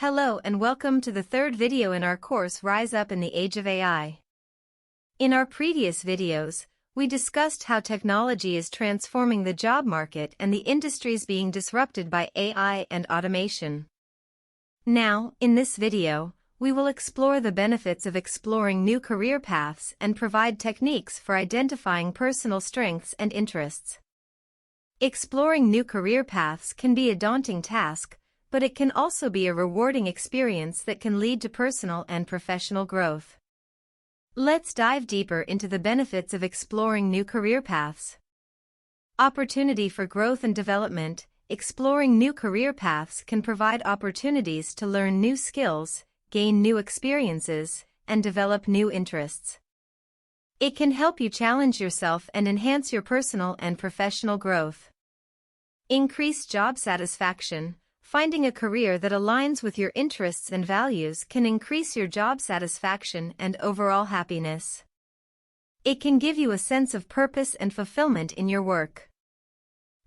Hello and welcome to the third video in our course Rise Up in the Age of AI. In our previous videos, we discussed how technology is transforming the job market and the industries being disrupted by AI and automation. Now, in this video, we will explore the benefits of exploring new career paths and provide techniques for identifying personal strengths and interests. Exploring new career paths can be a daunting task, but it can also be a rewarding experience that can lead to personal and professional growth. Let's dive deeper into the benefits of exploring new career paths. Opportunity for growth and development. Exploring new career paths can provide opportunities to learn new skills, gain new experiences, and develop new interests. It can help you challenge yourself and enhance your personal and professional growth. Increase job satisfaction. Finding a career that aligns with your interests and values can increase your job satisfaction and overall happiness. It can give you a sense of purpose and fulfillment in your work.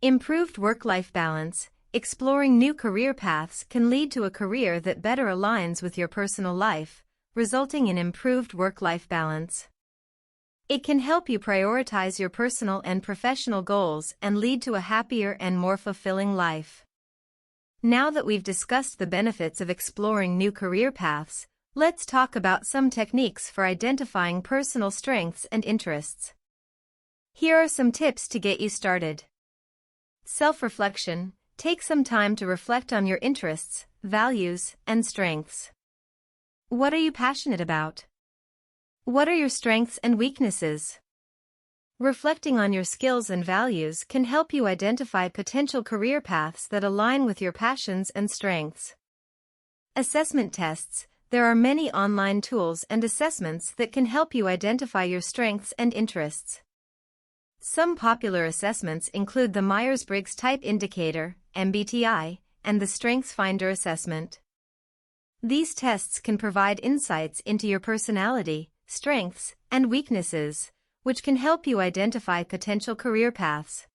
Improved work-life balance. Exploring new career paths can lead to a career that better aligns with your personal life, resulting in improved work-life balance. It can help you prioritize your personal and professional goals and lead to a happier and more fulfilling life. Now that we've discussed the benefits of exploring new career paths, let's talk about some techniques for identifying personal strengths and interests. Here are some tips to get you started. Self-reflection. Take some time to reflect on your interests, values, and strengths. What are you passionate about? What are your strengths and weaknesses? Reflecting on your skills and values can help you identify potential career paths that align with your passions and strengths. Assessment tests. There are many online tools and assessments that can help you identify your strengths and interests. Some popular assessments include the Myers-Briggs Type Indicator, MBTI, and the StrengthsFinder assessment. These tests can provide insights into your personality, strengths, and weaknesses, which can help you identify potential career paths.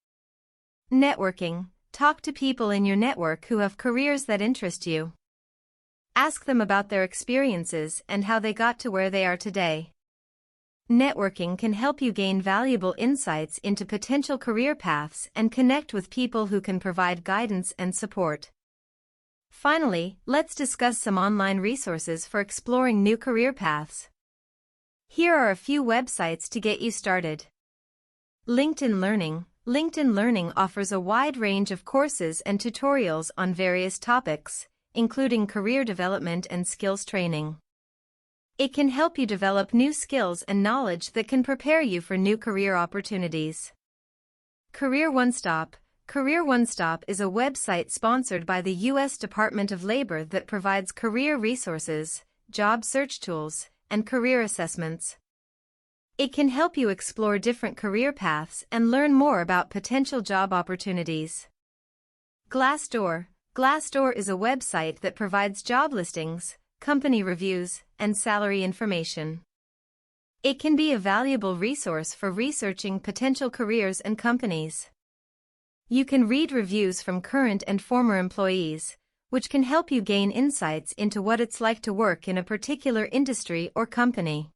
Networking. Talk to people in your network who have careers that interest you. Ask them about their experiences and how they got to where they are today. Networking can help you gain valuable insights into potential career paths and connect with people who can provide guidance and support. Finally, let's discuss some online resources for exploring new career paths. Here are a few websites to get you started. LinkedIn Learning. LinkedIn Learning offers a wide range of courses and tutorials on various topics, including career development and skills training. It can help you develop new skills and knowledge that can prepare you for new career opportunities. Career One Stop. Career One Stop is a website sponsored by the U.S. Department of Labor that provides career resources, job search tools, and career assessments. It can help you explore different career paths and learn more about potential job opportunities. Glassdoor. Glassdoor is a website that provides job listings, company reviews, and salary information. It can be a valuable resource for researching potential careers and companies. You can read reviews from current and former employees, which can help you gain insights into what it's like to work in a particular industry or company.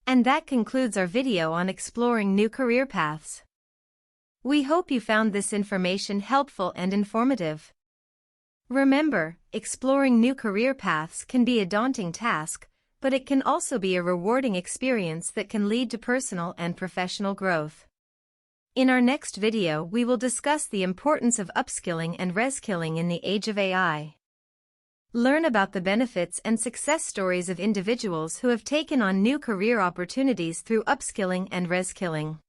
And that concludes our video on exploring new career paths. We hope you found this information helpful and informative. Remember, exploring new career paths can be a daunting task, but it can also be a rewarding experience that can lead to personal and professional growth. In our next video, we will discuss the importance of upskilling and reskilling in the age of AI. Learn about the benefits and success stories of individuals who have taken on new career opportunities through upskilling and reskilling.